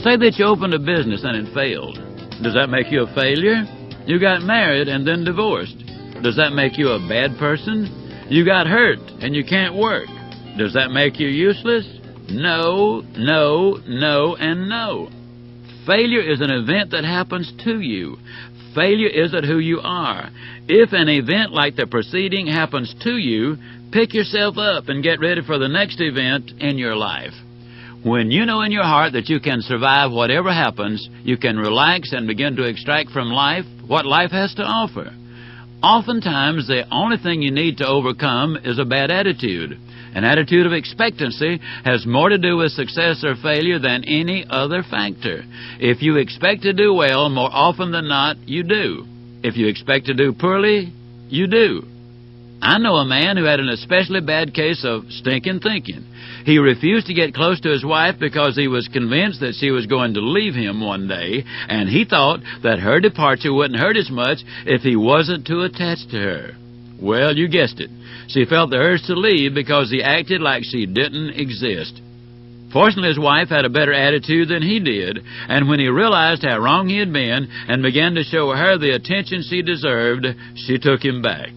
Say that you opened a business and it failed. Does that make you a failure? You got married and then divorced. Does that make you a bad person? You got hurt and you can't work. Does that make you useless? No, no, no, and no. Failure is an event that happens to you. Failure isn't who you are. If an event like the preceding happens to you, pick yourself up and get ready for the next event in your life. When you know in your heart that you can survive whatever happens, you can relax and begin to extract from life what life has to offer. Oftentimes, the only thing you need to overcome is a bad attitude. An attitude of expectancy has more to do with success or failure than any other factor. If you expect to do well, more often than not, you do. If you expect to do poorly, you do. I know a man who had an especially bad case of stinking thinking. He refused to get close to his wife because he was convinced that she was going to leave him one day, and he thought that her departure wouldn't hurt as much if he wasn't too attached to her. Well, you guessed it. She felt the urge to leave because he acted like she didn't exist. Fortunately, his wife had a better attitude than he did, and when he realized how wrong he had been and began to show her the attention she deserved, she took him back.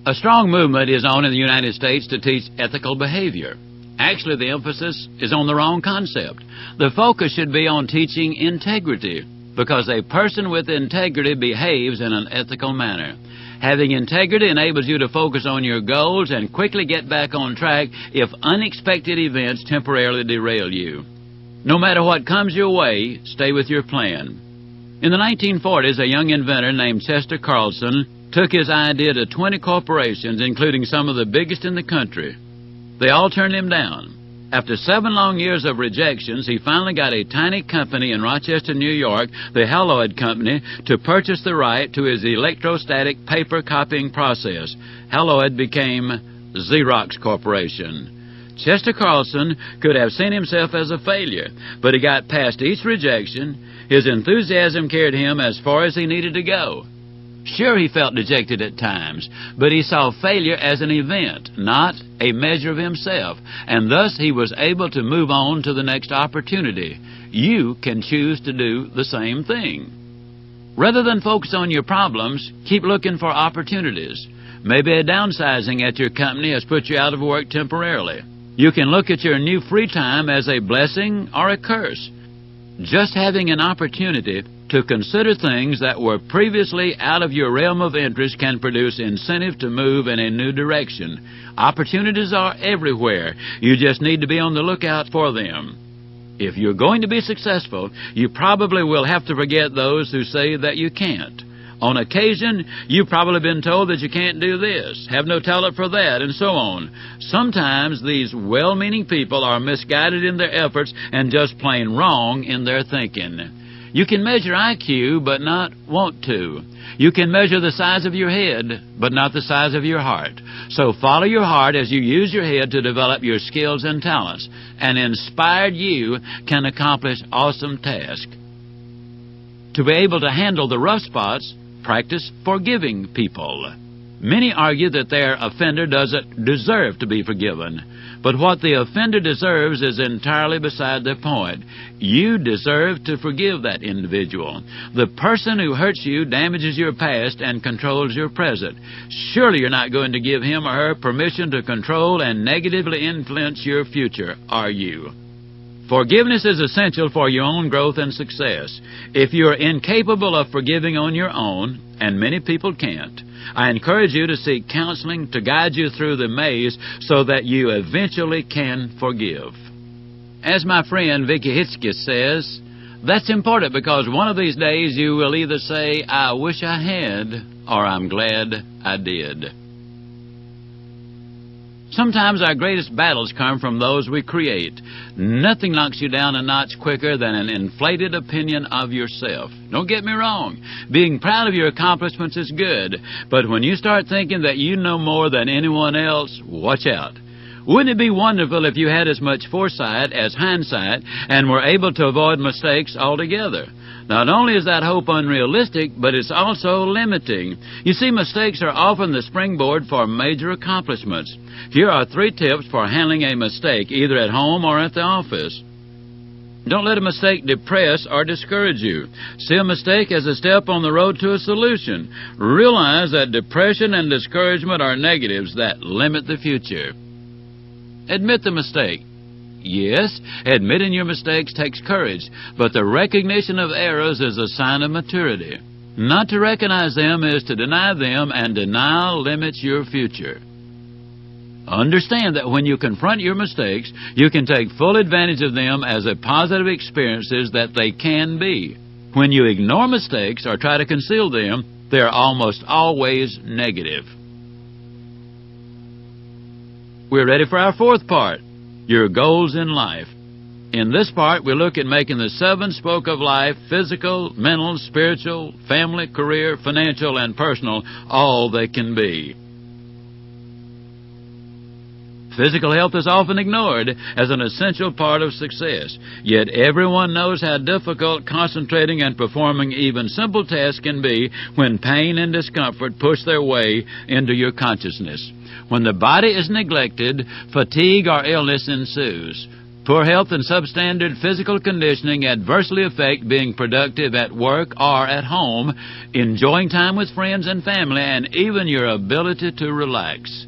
A strong movement is on in the United States to teach ethical behavior. Actually, the emphasis is on the wrong concept. The focus should be on teaching integrity, because a person with integrity behaves in an ethical manner. Having integrity enables you to focus on your goals and quickly get back on track if unexpected events temporarily derail you. No matter what comes your way, stay with your plan. In the 1940s, a young inventor named Chester Carlson took his idea to 20 corporations, including some of the biggest in the country. They all turned him down. After 7 long years of rejections, he finally got a tiny company in Rochester, New York, the Haloid Company, to purchase the right to his electrostatic paper copying process. Haloid became Xerox Corporation. Chester Carlson could have seen himself as a failure, but he got past each rejection. His enthusiasm carried him as far as he needed to go. Sure, he felt dejected at times, but he saw failure as an event, not a measure of himself, and thus he was able to move on to the next opportunity. You can choose to do the same thing. Rather than focus on your problems, keep looking for opportunities. Maybe a downsizing at your company has put you out of work temporarily. You can look at your new free time as a blessing or a curse. Just having an opportunity to consider things that were previously out of your realm of interest can produce incentive to move in a new direction. Opportunities are everywhere. You just need to be on the lookout for them. If you're going to be successful, you probably will have to forget those who say that you can't. On occasion, you've probably been told that you can't do this, have no talent for that, and so on. Sometimes these well-meaning people are misguided in their efforts and just plain wrong in their thinking. You can measure IQ, but not want to. You can measure the size of your head, but not the size of your heart. So follow your heart as you use your head to develop your skills and talents. An inspired you can accomplish awesome tasks. To be able to handle the rough spots, practice forgiving people. Many argue that their offender doesn't deserve to be forgiven. But what the offender deserves is entirely beside the point. You deserve to forgive that individual. The person who hurts you damages your past and controls your present. Surely you're not going to give him or her permission to control and negatively influence your future, are you? Forgiveness is essential for your own growth and success. If you're incapable of forgiving on your own, and many people can't, I encourage you to seek counseling to guide you through the maze so that you eventually can forgive. As my friend Vicky Hitchkis says, that's important because one of these days you will either say, I wish I had, or I'm glad I did. Sometimes our greatest battles come from those we create. Nothing knocks you down a notch quicker than an inflated opinion of yourself. Don't get me wrong. Being proud of your accomplishments is good. But when you start thinking that you know more than anyone else, watch out. Wouldn't it be wonderful if you had as much foresight as hindsight and were able to avoid mistakes altogether? Not only is that hope unrealistic, but it's also limiting. You see, mistakes are often the springboard for major accomplishments. Here are 3 tips for handling a mistake, either at home or at the office. Don't let a mistake depress or discourage you. See a mistake as a step on the road to a solution. Realize that depression and discouragement are negatives that limit the future. Admit the mistake. Yes, admitting your mistakes takes courage, but the recognition of errors is a sign of maturity. Not to recognize them is to deny them, and denial limits your future. Understand that when you confront your mistakes, you can take full advantage of them as a positive experiences that they can be. When you ignore mistakes or try to conceal them, they are almost always negative. We're ready for our 4th part, your goals in life. In this part, we look at making the 7 spoke of life, physical, mental, spiritual, family, career, financial, and personal, all they can be. Physical health is often ignored as an essential part of success, yet everyone knows how difficult concentrating and performing even simple tasks can be when pain and discomfort push their way into your consciousness. When the body is neglected, fatigue or illness ensues. Poor health and substandard physical conditioning adversely affect being productive at work or at home, enjoying time with friends and family, and even your ability to relax.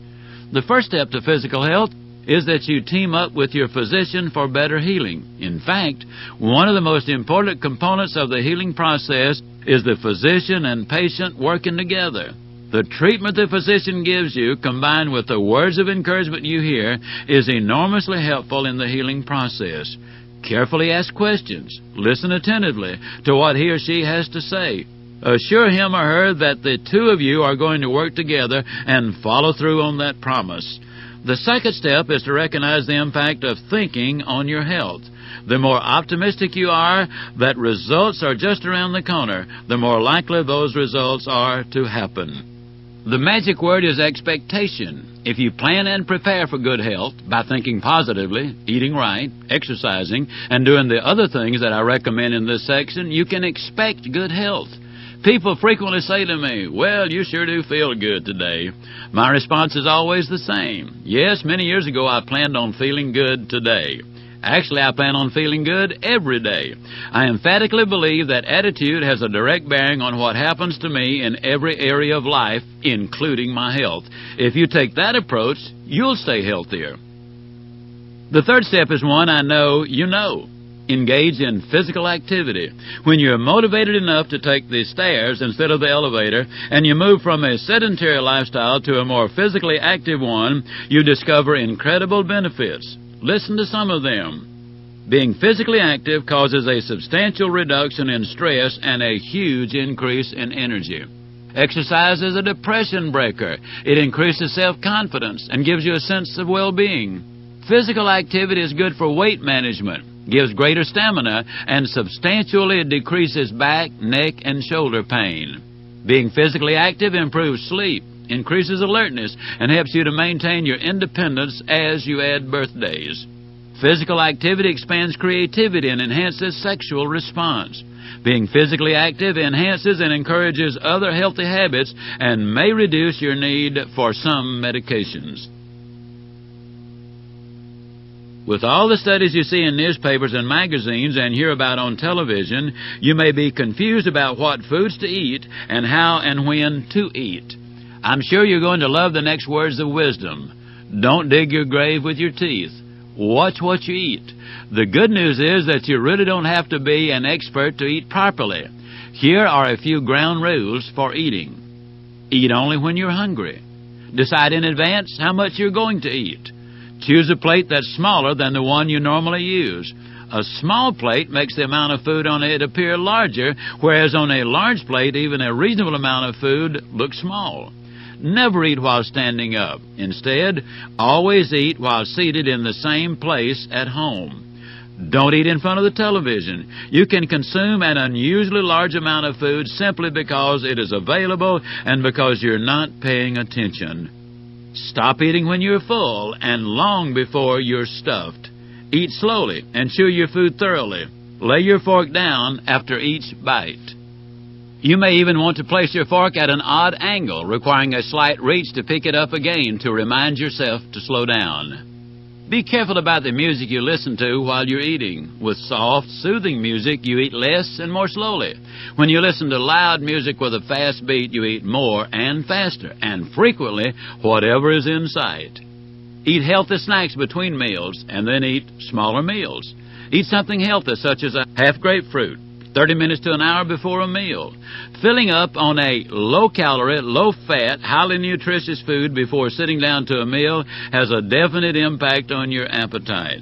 The first step to physical health is that you team up with your physician for better healing. In fact, one of the most important components of the healing process is the physician and patient working together. The treatment the physician gives you, combined with the words of encouragement you hear, is enormously helpful in the healing process. Carefully ask questions. Listen attentively to what he or she has to say. Assure him or her that the 2 of you are going to work together and follow through on that promise. The second step is to recognize the impact of thinking on your health. The more optimistic you are that results are just around the corner, the more likely those results are to happen. The magic word is expectation. If you plan and prepare for good health by thinking positively, eating right, exercising, and doing the other things that I recommend in this section, you can expect good health. People frequently say to me, "Well, you sure do feel good today." My response is always the same. Yes, many years ago I planned on feeling good today. Actually, I plan on feeling good every day. I emphatically believe that attitude has a direct bearing on what happens to me in every area of life, including my health. If you take that approach, you'll stay healthier. The third step is one I know you know. Engage in physical activity. When you're motivated enough to take the stairs instead of the elevator, and you move from a sedentary lifestyle to a more physically active one, you discover incredible benefits. Listen to some of them. Being physically active causes a substantial reduction in stress and a huge increase in energy. Exercise is a depression breaker. It increases self-confidence and gives you a sense of well-being. Physical activity is good for weight management, gives greater stamina, and substantially decreases back, neck, and shoulder pain. Being physically active improves sleep, increases alertness, and helps you to maintain your independence as you add birthdays. Physical activity expands creativity and enhances sexual response. Being physically active enhances and encourages other healthy habits and may reduce your need for some medications. With all the studies you see in newspapers and magazines and hear about on television, you may be confused about what foods to eat and how and when to eat. I'm sure you're going to love the next words of wisdom. Don't dig your grave with your teeth. Watch what you eat. The good news is that you really don't have to be an expert to eat properly. Here are a few ground rules for eating. Eat only when you're hungry. Decide in advance how much you're going to eat. Choose a plate that's smaller than the one you normally use. A small plate makes the amount of food on it appear larger, whereas on a large plate, even a reasonable amount of food looks small. Never eat while standing up. Instead, always eat while seated in the same place at home. Don't eat in front of the television. You can consume an unusually large amount of food simply because it is available and because you're not paying attention. Stop eating when you're full and long before you're stuffed. Eat slowly and chew your food thoroughly. Lay your fork down after each bite. You may even want to place your fork at an odd angle, requiring a slight reach to pick it up again to remind yourself to slow down. Be careful about the music you listen to while you're eating. With soft, soothing music, you eat less and more slowly. When you listen to loud music with a fast beat, you eat more and faster, and frequently whatever is in sight. Eat healthy snacks between meals, and then eat smaller meals. Eat something healthy, such as a half grapefruit, 30 minutes to an hour before a meal. Filling up on a low-calorie, low-fat, highly nutritious food before sitting down to a meal has a definite impact on your appetite.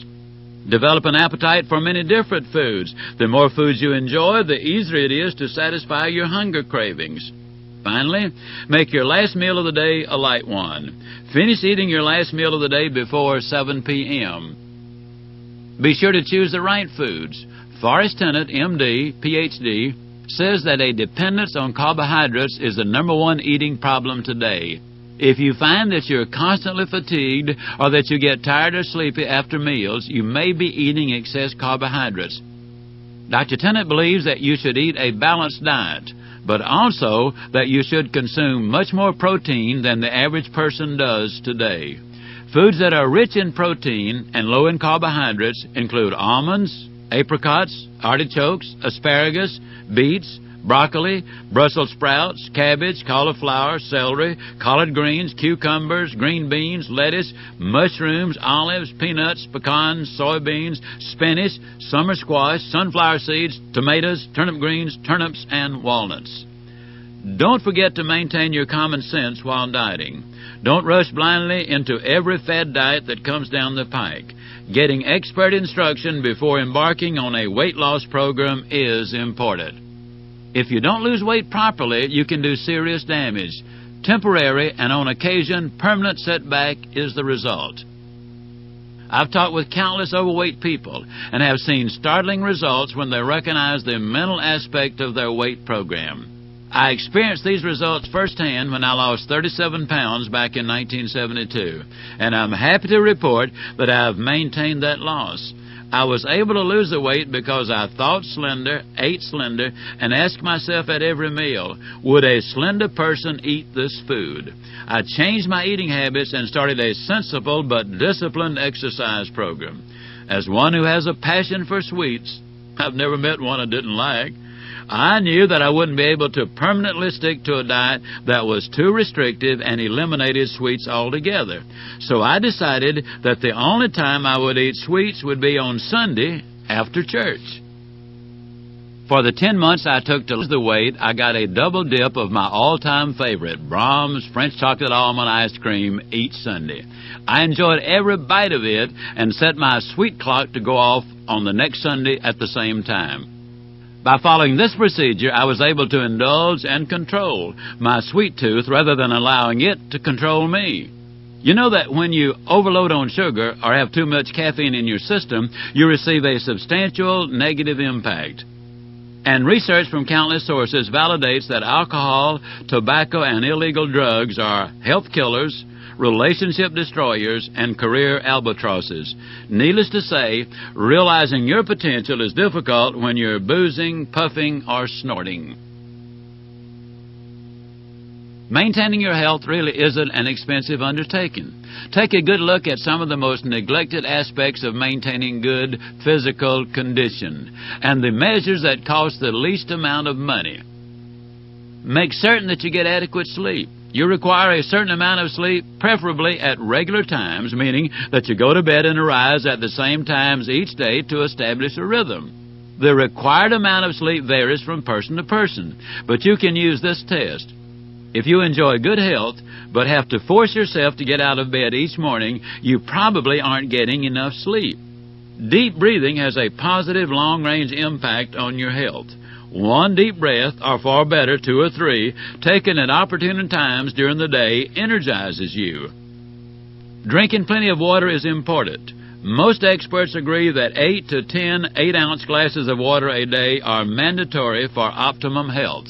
Develop an appetite for many different foods. The more foods you enjoy, the easier it is to satisfy your hunger cravings. Finally, make your last meal of the day a light one. Finish eating your last meal of the day before 7 p.m. Be sure to choose the right foods. Forrest Tennant, M.D., Ph.D., says that a dependence on carbohydrates is the number one eating problem today. If you find that you're constantly fatigued or that you get tired or sleepy after meals, you may be eating excess carbohydrates. Dr. Tennant believes that you should eat a balanced diet, but also that you should consume much more protein than the average person does today. Foods that are rich in protein and low in carbohydrates include almonds, apricots, artichokes, asparagus, beets, broccoli, Brussels sprouts, cabbage, cauliflower, celery, collard greens, cucumbers, green beans, lettuce, mushrooms, olives, peanuts, pecans, soybeans, spinach, summer squash, sunflower seeds, tomatoes, turnip greens, turnips, and walnuts. Don't forget to maintain your common sense while dieting. Don't rush blindly into every fad diet that comes down the pike. Getting expert instruction before embarking on a weight loss program is important. If you don't lose weight properly, you can do serious damage. Temporary and on occasion permanent setback is the result. I've talked with countless overweight people and have seen startling results when they recognize the mental aspect of their weight program. I experienced these results firsthand when I lost 37 pounds back in 1972, and I'm happy to report that I have maintained that loss. I was able to lose the weight because I thought slender, ate slender, and asked myself at every meal, would a slender person eat this food? I changed my eating habits and started a sensible but disciplined exercise program. As one who has a passion for sweets, I've never met one I didn't like. I knew that I wouldn't be able to permanently stick to a diet that was too restrictive and eliminated sweets altogether. So I decided that the only time I would eat sweets would be on Sunday after church. For the 10 months I took to lose the weight, I got a double dip of my all-time favorite, Brahms French chocolate almond ice cream each Sunday. I enjoyed every bite of it and set my sweet clock to go off on the next Sunday at the same time. By following this procedure, I was able to indulge and control my sweet tooth rather than allowing it to control me. You know that when you overload on sugar or have too much caffeine in your system, you receive a substantial negative impact. And research from countless sources validates that alcohol, tobacco, and illegal drugs are health killers, relationship destroyers, and career albatrosses. Needless to say, realizing your potential is difficult when you're boozing, puffing, or snorting. Maintaining your health really isn't an expensive undertaking. Take a good look at some of the most neglected aspects of maintaining good physical condition and the measures that cost the least amount of money. Make certain that you get adequate sleep. You require a certain amount of sleep, preferably at regular times, meaning that you go to bed and arise at the same times each day to establish a rhythm. The required amount of sleep varies from person to person, but you can use this test. If you enjoy good health, but have to force yourself to get out of bed each morning, you probably aren't getting enough sleep. Deep breathing has a positive long-range impact on your health. One deep breath, or far better, 2 or 3, taken at opportune times during the day, energizes you. Drinking plenty of water is important. Most experts agree that 8 to 10 8-ounce glasses of water a day are mandatory for optimum health.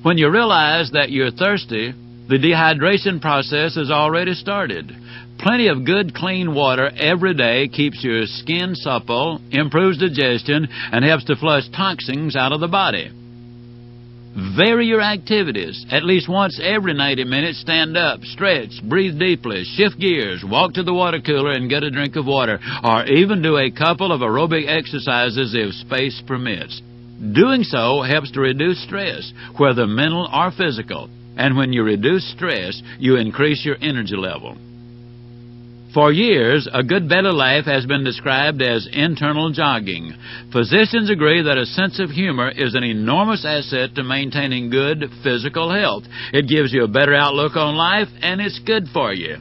When you realize that you're thirsty, The dehydration process has already started. Plenty of good, clean water every day keeps your skin supple, improves digestion, and helps to flush toxins out of the body. Vary your activities. At least once every 90 minutes, stand up, stretch, breathe deeply, shift gears, walk to the water cooler and get a drink of water, or even do a couple of aerobic exercises if space permits. Doing so helps to reduce stress, whether mental or physical. And when you reduce stress, you increase your energy level. For years, a good belly laugh has been described as internal jogging. Physicians agree that a sense of humor is an enormous asset to maintaining good physical health. It gives you a better outlook on life, and it's good for you.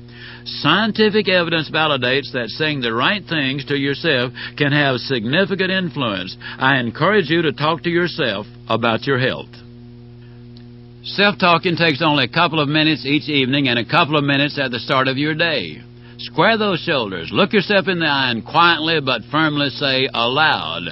Scientific evidence validates that saying the right things to yourself can have significant influence. I encourage you to talk to yourself about your health. Self-talking takes only a couple of minutes each evening and a couple of minutes at the start of your day. Square those shoulders, look yourself in the eye, and quietly but firmly say aloud,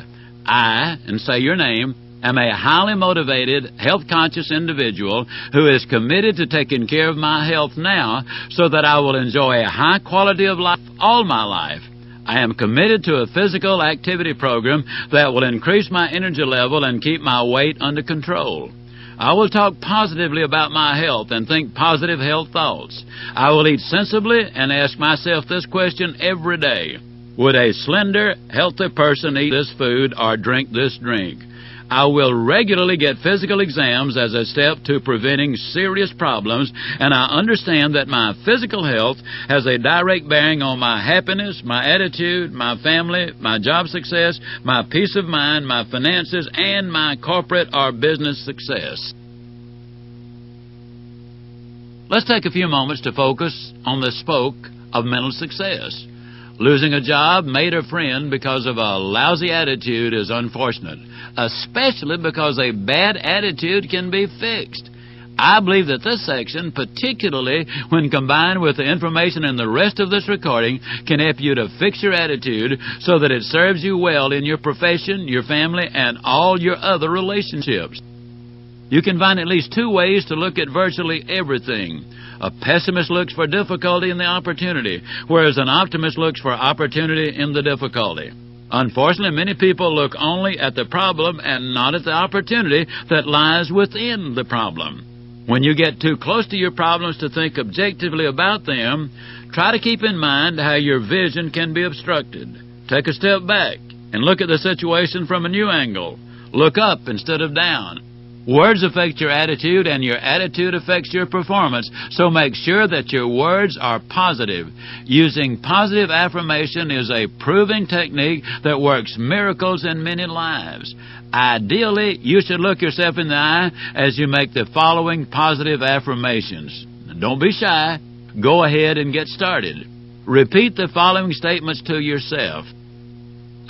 I, and say your name, am a highly motivated, health-conscious individual who is committed to taking care of my health now so that I will enjoy a high quality of life all my life. I am committed to a physical activity program that will increase my energy level and keep my weight under control. I will talk positively about my health and think positive health thoughts. I will eat sensibly and ask myself this question every day. Would a slender, healthy person eat this food or drink this drink? I will regularly get physical exams as a step to preventing serious problems, and I understand that my physical health has a direct bearing on my happiness, my attitude, my family, my job success, my peace of mind, my finances, and my corporate or business success. Let's take a few moments to focus on the spoke of mental success. Losing a job, mate, or friend because of a lousy attitude is unfortunate, especially because a bad attitude can be fixed. I believe that this section, particularly when combined with the information in the rest of this recording, can help you to fix your attitude so that it serves you well in your profession, your family, and all your other relationships. You can find at least two ways to look at virtually everything. A pessimist looks for difficulty in the opportunity, whereas an optimist looks for opportunity in the difficulty. Unfortunately, many people look only at the problem and not at the opportunity that lies within the problem. When you get too close to your problems to think objectively about them, try to keep in mind how your vision can be obstructed. Take a step back and look at the situation from a new angle. Look up instead of down. Words affect your attitude, and your attitude affects your performance, so make sure that your words are positive. Using positive affirmation is a proven technique that works miracles in many lives. Ideally, you should look yourself in the eye as you make the following positive affirmations. Don't be shy. Go ahead and get started. Repeat the following statements to yourself.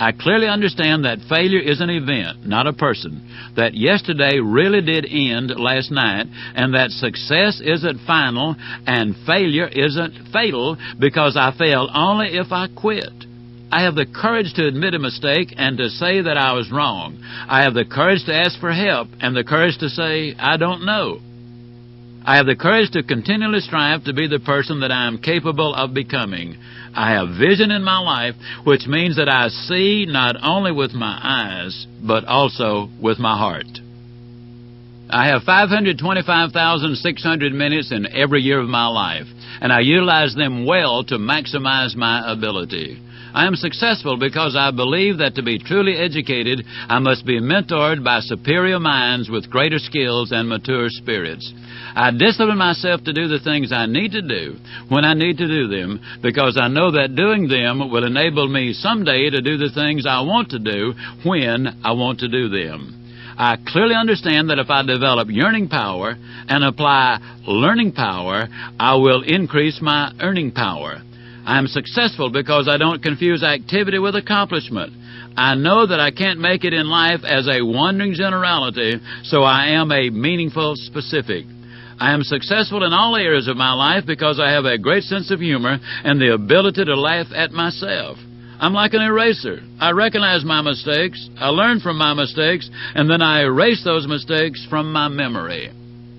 I clearly understand that failure is an event, not a person, that yesterday really did end last night, and that success isn't final and failure isn't fatal because I fail only if I quit. I have the courage to admit a mistake and to say that I was wrong. I have the courage to ask for help and the courage to say, I don't know. I have the courage to continually strive to be the person that I am capable of becoming. I have vision in my life, which means that I see not only with my eyes, but also with my heart. I have 525,600 minutes in every year of my life, and I utilize them well to maximize my ability. I am successful because I believe that to be truly educated, I must be mentored by superior minds with greater skills and mature spirits. I discipline myself to do the things I need to do when I need to do them because I know that doing them will enable me someday to do the things I want to do when I want to do them. I clearly understand that if I develop yearning power and apply learning power, I will increase my earning power. I am successful because I don't confuse activity with accomplishment. I know that I can't make it in life as a wandering generality, so I am a meaningful specific. I am successful in all areas of my life because I have a great sense of humor and the ability to laugh at myself. I'm like an eraser. I recognize my mistakes, I learn from my mistakes, and then I erase those mistakes from my memory.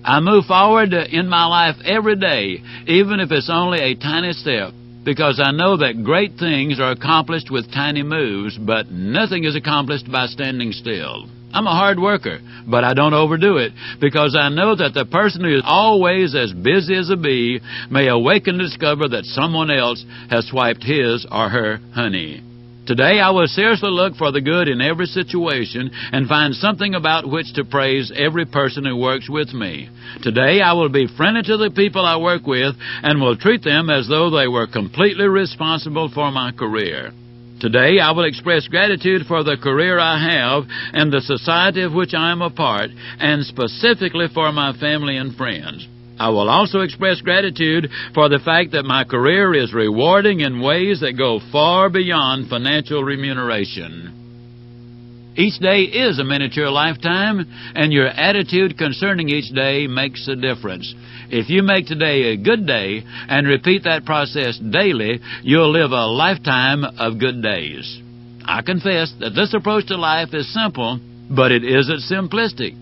I move forward in my life every day, even if it's only a tiny step, because I know that great things are accomplished with tiny moves, but nothing is accomplished by standing still. I'm a hard worker, but I don't overdo it, because I know that the person who is always as busy as a bee may awaken to discover that someone else has swiped his or her honey. Today I will seriously look for the good in every situation and find something about which to praise every person who works with me. Today I will be friendly to the people I work with and will treat them as though they were completely responsible for my career. Today I will express gratitude for the career I have and the society of which I am a part, and specifically for my family and friends. I will also express gratitude for the fact that my career is rewarding in ways that go far beyond financial remuneration. Each day is a miniature lifetime, and your attitude concerning each day makes a difference. If you make today a good day and repeat that process daily, you'll live a lifetime of good days. I confess that this approach to life is simple, but it isn't simplistic.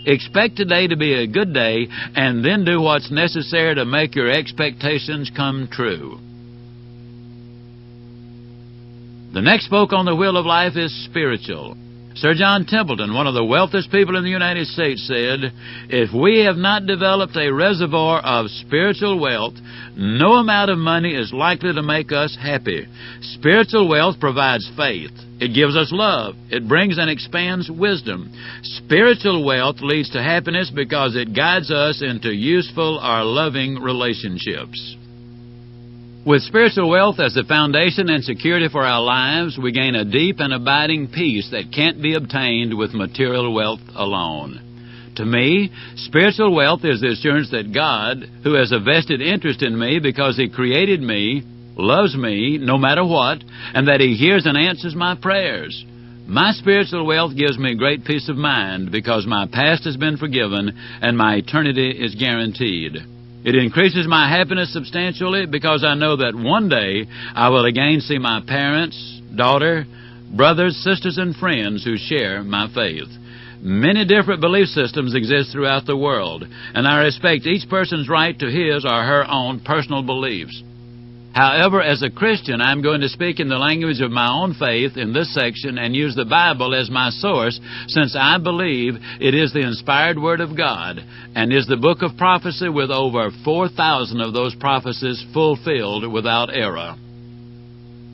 Expect today to be a good day, and then do what's necessary to make your expectations come true. The next spoke on the wheel of life is spiritual. Sir John Templeton, one of the wealthiest people in the United States, said, "If we have not developed a reservoir of spiritual wealth, no amount of money is likely to make us happy. Spiritual wealth provides faith. It gives us love. It brings and expands wisdom. Spiritual wealth leads to happiness because it guides us into useful or loving relationships." With spiritual wealth as the foundation and security for our lives, we gain a deep and abiding peace that can't be obtained with material wealth alone. To me, spiritual wealth is the assurance that God, who has a vested interest in me because He created me, loves me no matter what, and that He hears and answers my prayers. My spiritual wealth gives me great peace of mind because my past has been forgiven and my eternity is guaranteed. It increases my happiness substantially because I know that one day I will again see my parents, daughter, brothers, sisters, and friends who share my faith. Many different belief systems exist throughout the world, and I respect each person's right to his or her own personal beliefs. However, as a Christian, I'm going to speak in the language of my own faith in this section and use the Bible as my source, since I believe it is the inspired Word of God and is the book of prophecy with over 4,000 of those prophecies fulfilled without error.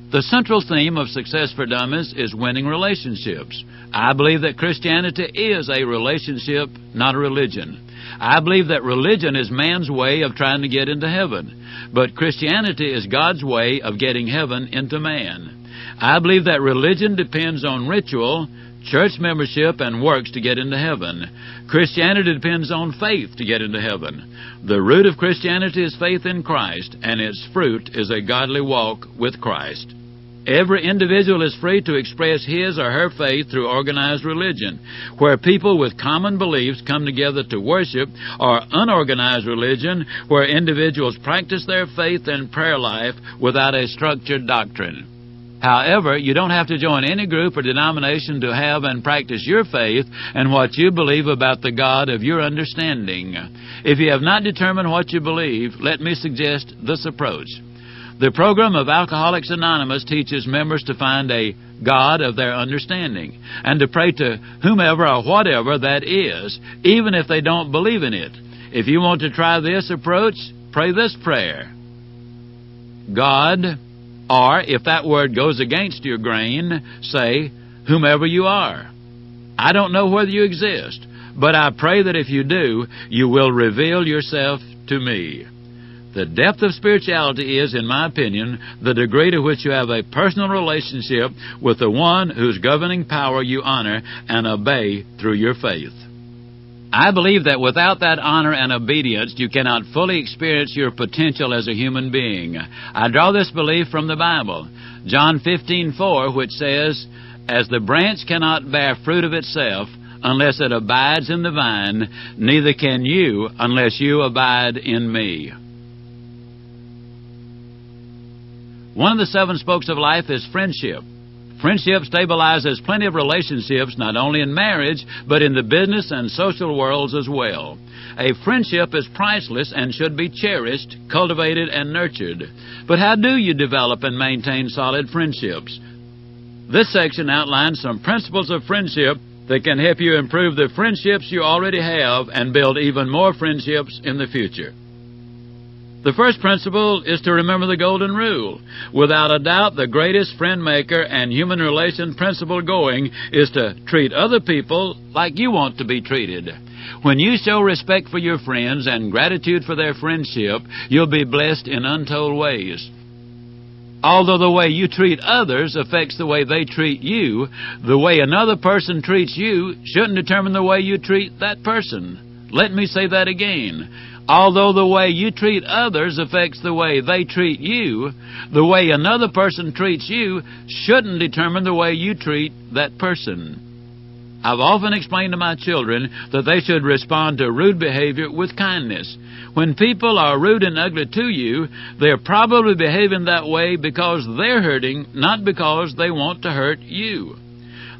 The central theme of Success for Dummies is winning relationships. I believe that Christianity is a relationship, not a religion. I believe that religion is man's way of trying to get into heaven, but Christianity is God's way of getting heaven into man. I believe that religion depends on ritual, church membership, and works to get into heaven. Christianity depends on faith to get into heaven. The root of Christianity is faith in Christ, and its fruit is a godly walk with Christ. Every individual is free to express his or her faith through organized religion, where people with common beliefs come together to worship, or unorganized religion, where individuals practice their faith and prayer life without a structured doctrine. However, you don't have to join any group or denomination to have and practice your faith and what you believe about the God of your understanding. If you have not determined what you believe, let me suggest this approach. The program of Alcoholics Anonymous teaches members to find a God of their understanding and to pray to whomever or whatever that is, even if they don't believe in it. If you want to try this approach, pray this prayer: God, or if that word goes against your grain, say, whomever you are. I don't know whether you exist, but I pray that if you do, you will reveal yourself to me. The depth of spirituality is, in my opinion, the degree to which you have a personal relationship with the one whose governing power you honor and obey through your faith. I believe that without that honor and obedience, you cannot fully experience your potential as a human being. I draw this belief from the Bible. John 15:4, which says, "As the branch cannot bear fruit of itself unless it abides in the vine, neither can you unless you abide in me." One of the 7 spokes of life is friendship. Friendship stabilizes plenty of relationships, not only in marriage, but in the business and social worlds as well. A friendship is priceless and should be cherished, cultivated, and nurtured. But how do you develop and maintain solid friendships? This section outlines some principles of friendship that can help you improve the friendships you already have and build even more friendships in the future. The first principle is to remember the golden rule. Without a doubt, the greatest friend maker and human relation principle going is to treat other people like you want to be treated. When you show respect for your friends and gratitude for their friendship, you'll be blessed in untold ways. Although the way you treat others affects the way they treat you, the way another person treats you shouldn't determine the way you treat that person. Let me say that again. Although the way you treat others affects the way they treat you, the way another person treats you shouldn't determine the way you treat that person. I've often explained to my children that they should respond to rude behavior with kindness. When people are rude and ugly to you, they're probably behaving that way because they're hurting, not because they want to hurt you.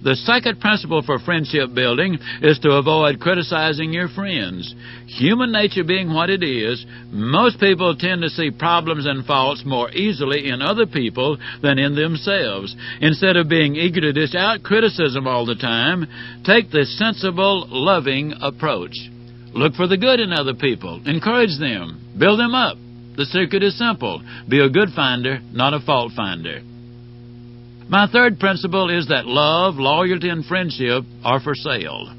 The second principle for friendship building is to avoid criticizing your friends. Human nature being what it is, most people tend to see problems and faults more easily in other people than in themselves. Instead of being eager to dish out criticism all the time, take the sensible, loving approach. Look for the good in other people. Encourage them. Build them up. The secret is simple. Be a good finder, not a fault finder. My third principle is that love, loyalty, and friendship are for sale.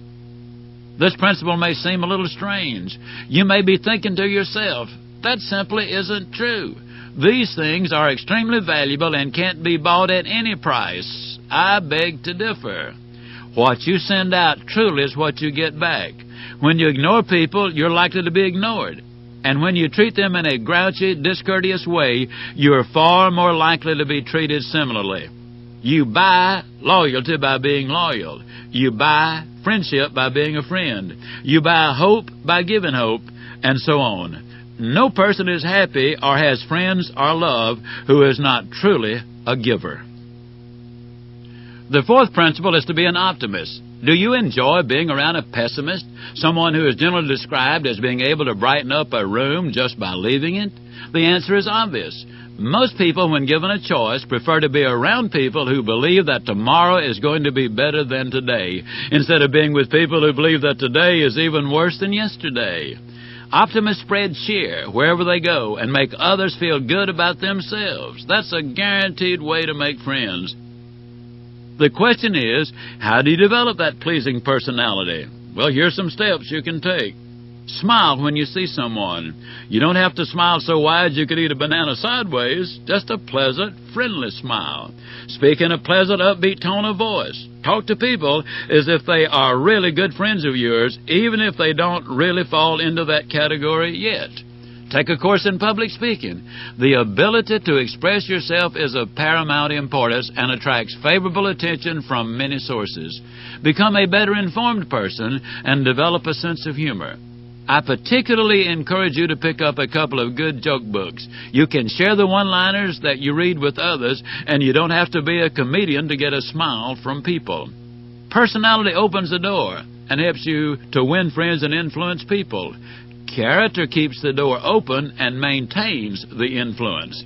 This principle may seem a little strange. You may be thinking to yourself, that simply isn't true. These things are extremely valuable and can't be bought at any price. I beg to differ. What you send out truly is what you get back. When you ignore people, you're likely to be ignored. And when you treat them in a grouchy, discourteous way, you're far more likely to be treated similarly. You buy loyalty by being loyal. You buy friendship by being a friend. You buy hope by giving hope, and so on. No person is happy or has friends or love who is not truly a giver. The fourth principle is to be an optimist. Do you enjoy being around a pessimist, someone who is generally described as being able to brighten up a room just by leaving it? The answer is obvious. Most people, when given a choice, prefer to be around people who believe that tomorrow is going to be better than today, instead of being with people who believe that today is even worse than yesterday. Optimists spread cheer wherever they go and make others feel good about themselves. That's a guaranteed way to make friends. The question is, how do you develop that pleasing personality? Well, here's some steps you can take. Smile when you see someone. You don't have to smile so wide you could eat a banana sideways. Just a pleasant, friendly smile. Speak in a pleasant, upbeat tone of voice. Talk to people as if they are really good friends of yours, even if they don't really fall into that category yet. Take a course in public speaking. The ability to express yourself is of paramount importance and attracts favorable attention from many sources. Become a better informed person and develop a sense of humor. I particularly encourage you to pick up a couple of good joke books. You can share the one-liners that you read with others, and you don't have to be a comedian to get a smile from people. Personality opens the door and helps you to win friends and influence people. Character keeps the door open and maintains the influence.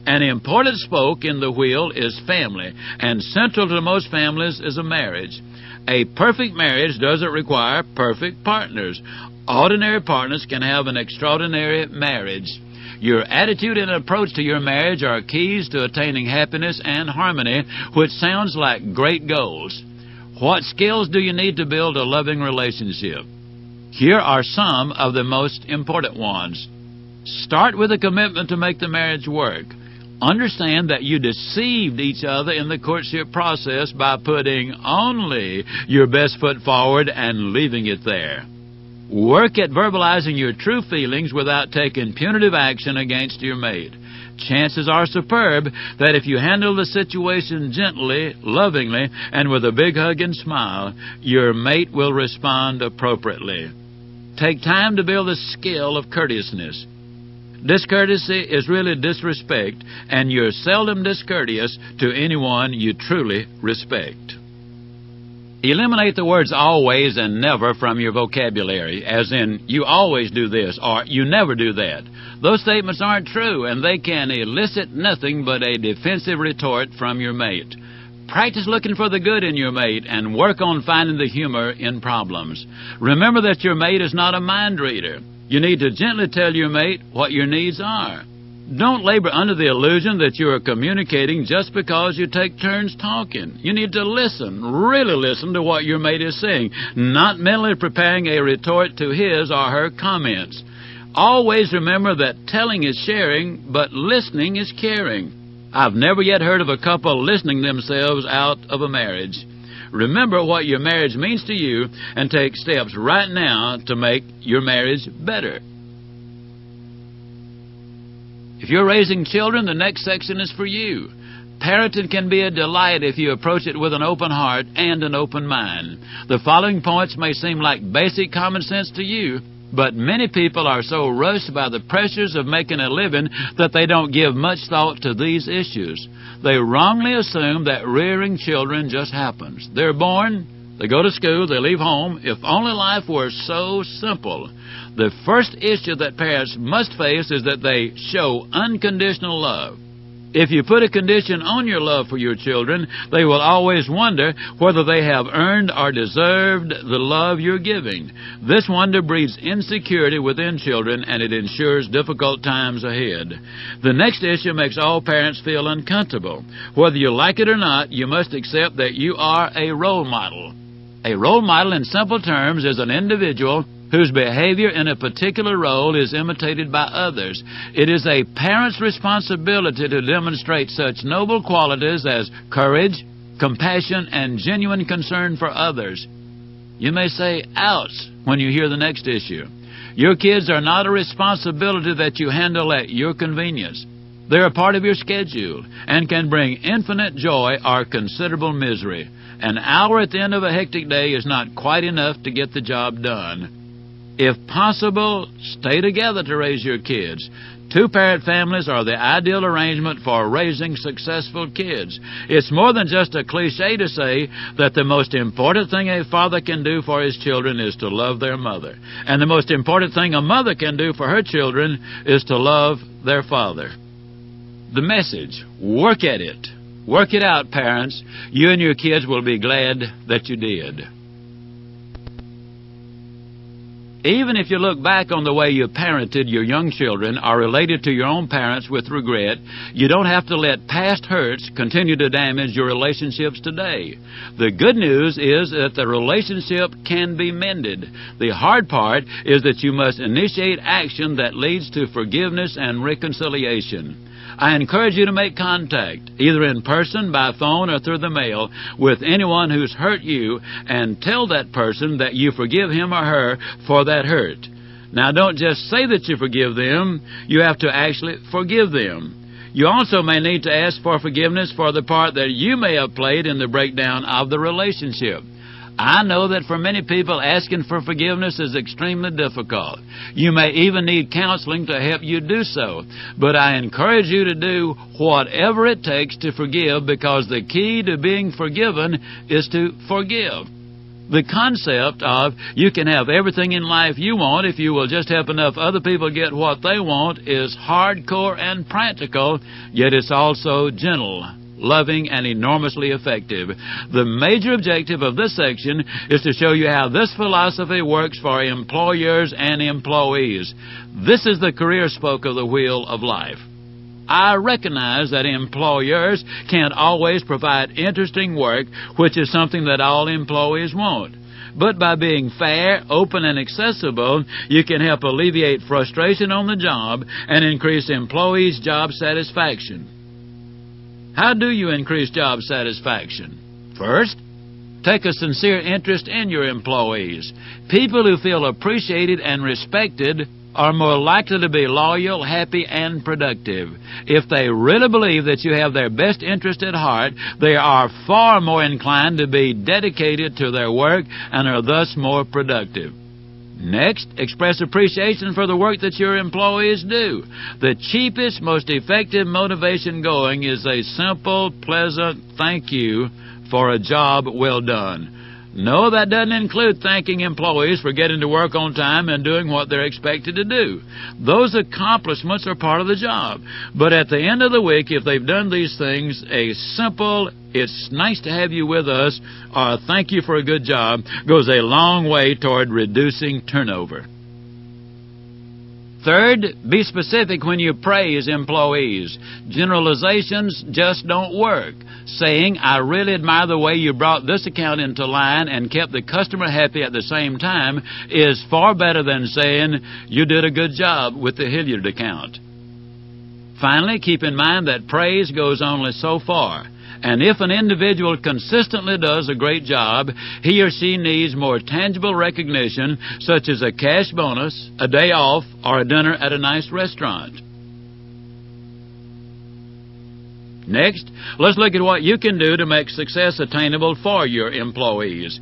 An important spoke in the wheel is family, and central to most families is a marriage. A perfect marriage doesn't require perfect partners. Ordinary partners can have an extraordinary marriage. Your attitude and approach to your marriage are keys to attaining happiness and harmony, which sounds like great goals. What skills do you need to build a loving relationship? Here are some of the most important ones. Start with a commitment to make the marriage work. Understand that you deceived each other in the courtship process by putting only your best foot forward and leaving it there. Work at verbalizing your true feelings without taking punitive action against your mate. Chances are superb that if you handle the situation gently, lovingly, and with a big hug and smile, your mate will respond appropriately. Take time to build the skill of courteousness. Discourtesy is really disrespect, and you're seldom discourteous to anyone you truly respect. Eliminate the words always and never from your vocabulary, as in, you always do this, or you never do that. Those statements aren't true, and they can elicit nothing but a defensive retort from your mate. Practice looking for the good in your mate and work on finding the humor in problems. Remember that your mate is not a mind reader. You need to gently tell your mate what your needs are. Don't labor under the illusion that you are communicating just because you take turns talking. You need to listen, really listen to what your mate is saying, not mentally preparing a retort to his or her comments. Always remember that telling is sharing, but listening is caring. I've never yet heard of a couple listening themselves out of a marriage. Remember what your marriage means to you and take steps right now to make your marriage better. If you're raising children, the next section is for you. Parenting can be a delight if you approach it with an open heart and an open mind. The following points may seem like basic common sense to you, but many people are so rushed by the pressures of making a living that they don't give much thought to these issues. They wrongly assume that rearing children just happens. They're born, they go to school, they leave home. If only life were so simple. The first issue that parents must face is that they show unconditional love. If you put a condition on your love for your children, they will always wonder whether they have earned or deserved the love you're giving. This wonder breeds insecurity within children, and it ensures difficult times ahead. The next issue makes all parents feel uncomfortable. Whether you like it or not, you must accept that you are a role model. A role model, in simple terms, is an individual whose behavior in a particular role is imitated by others. It is a parent's responsibility to demonstrate such noble qualities as courage, compassion, and genuine concern for others. You may say, ouch, when you hear the next issue. Your kids are not a responsibility that you handle at your convenience. They're a part of your schedule and can bring infinite joy or considerable misery. An hour at the end of a hectic day is not quite enough to get the job done. If possible, stay together to raise your kids. Two-parent families are the ideal arrangement for raising successful kids. It's more than just a cliche to say that the most important thing a father can do for his children is to love their mother. And the most important thing a mother can do for her children is to love their father. The message, work at it. Work it out, parents. You and your kids will be glad that you did. Even if you look back on the way you parented your young children or related to your own parents with regret, you don't have to let past hurts continue to damage your relationships today. The good news is that the relationship can be mended. The hard part is that you must initiate action that leads to forgiveness and reconciliation. I encourage you to make contact, either in person, by phone, or through the mail, with anyone who's hurt you, and tell that person that you forgive him or her for that hurt. Now, don't just say that you forgive them. You have to actually forgive them. You also may need to ask for forgiveness for the part that you may have played in the breakdown of the relationship. I know that for many people, asking for forgiveness is extremely difficult. You may even need counseling to help you do so. But I encourage you to do whatever it takes to forgive, because the key to being forgiven is to forgive. The concept of you can have everything in life you want if you will just help enough other people get what they want is hardcore and practical, yet it's also gentle, loving, and enormously effective. The major objective of this section is to show you how this philosophy works for employers and employees. This is the career spoke of the wheel of life. I recognize that employers can't always provide interesting work, which is something that all employees want. But by being fair, open, and accessible, you can help alleviate frustration on the job and increase employees' job satisfaction. How do you increase job satisfaction? First, take a sincere interest in your employees. People who feel appreciated and respected are more likely to be loyal, happy, and productive. If they really believe that you have their best interest at heart, they are far more inclined to be dedicated to their work and are thus more productive. Next, express appreciation for the work that your employees do. The cheapest, most effective motivation going is a simple, pleasant thank you for a job well done. No, that doesn't include thanking employees for getting to work on time and doing what they're expected to do. Those accomplishments are part of the job. But at the end of the week, if they've done these things, a simple, "It's nice to have you with us," or "Thank you for a good job," goes a long way toward reducing turnover. Third, be specific when you praise employees. Generalizations just don't work. Saying, "I really admire the way you brought this account into line and kept the customer happy at the same time," is far better than saying, "You did a good job with the Hilliard account." Finally, keep in mind that praise goes only so far. And if an individual consistently does a great job, he or she needs more tangible recognition, such as a cash bonus, a day off, or a dinner at a nice restaurant. Next, let's look at what you can do to make success attainable for your employees.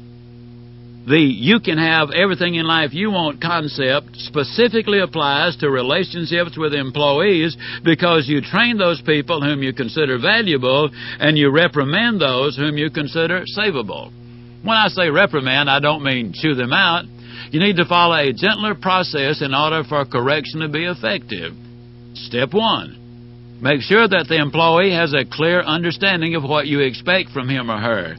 The "you can have everything in life you want" concept specifically applies to relationships with employees because you train those people whom you consider valuable and you reprimand those whom you consider savable. When I say reprimand, I don't mean chew them out. You need to follow a gentler process in order for correction to be effective. Step 1. Make sure that the employee has a clear understanding of what you expect from him or her.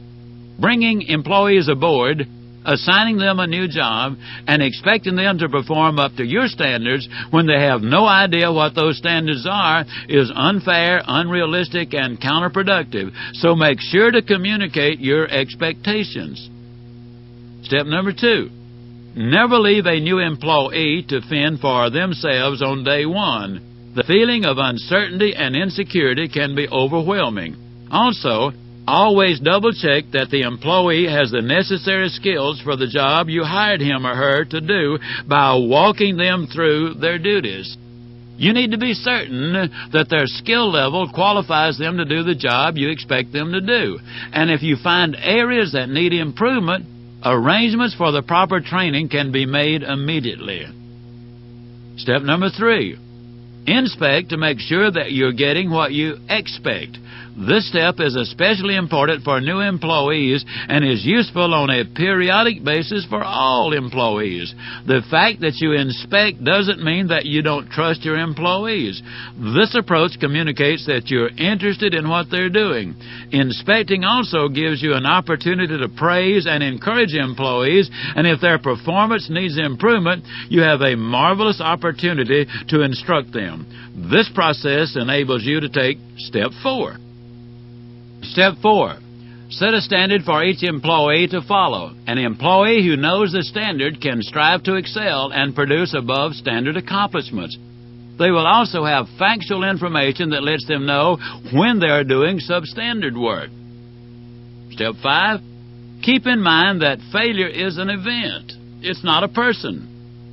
Bringing employees aboard, assigning them a new job, and expecting them to perform up to your standards when they have no idea what those standards are is unfair, unrealistic, and counterproductive. So make sure to communicate your expectations. Step number 2. Never leave a new employee to fend for themselves on day one. The feeling of uncertainty and insecurity can be overwhelming. Also, always double-check that the employee has the necessary skills for the job you hired him or her to do by walking them through their duties. You need to be certain that their skill level qualifies them to do the job you expect them to do. And if you find areas that need improvement, arrangements for the proper training can be made immediately. Step number 3. Inspect to make sure that you're getting what you expect. This step is especially important for new employees and is useful on a periodic basis for all employees. The fact that you inspect doesn't mean that you don't trust your employees. This approach communicates that you're interested in what they're doing. Inspecting also gives you an opportunity to praise and encourage employees, and if their performance needs improvement, you have a marvelous opportunity to instruct them. This process enables you to take Step 4. Step 4. Set a standard for each employee to follow. An employee who knows the standard can strive to excel and produce above standard accomplishments. They will also have factual information that lets them know when they are doing substandard work. Step 5. Keep in mind that failure is an event. It's not a person.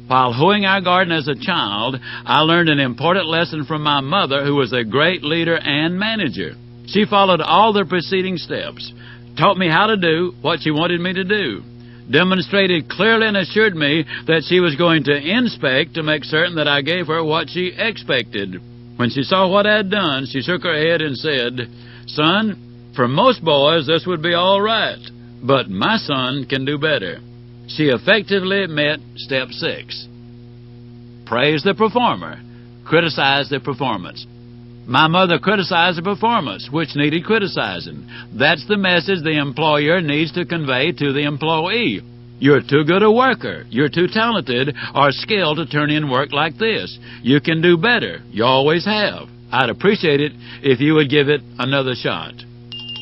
While hoeing our garden as a child, I learned an important lesson from my mother, who was a great leader and manager. She followed all the preceding steps, taught me how to do what she wanted me to do, demonstrated clearly and assured me that she was going to inspect to make certain that I gave her what she expected. When she saw what I had done, she shook her head and said, "Son, for most boys this would be all right, but my son can do better." She effectively met Step 6. Praise the performer. Criticize the performance. My mother criticized the performance, which needed criticizing. That's the message the employer needs to convey to the employee. You're too good a worker. You're too talented or skilled to turn in work like this. You can do better. You always have. I'd appreciate it if you would give it another shot.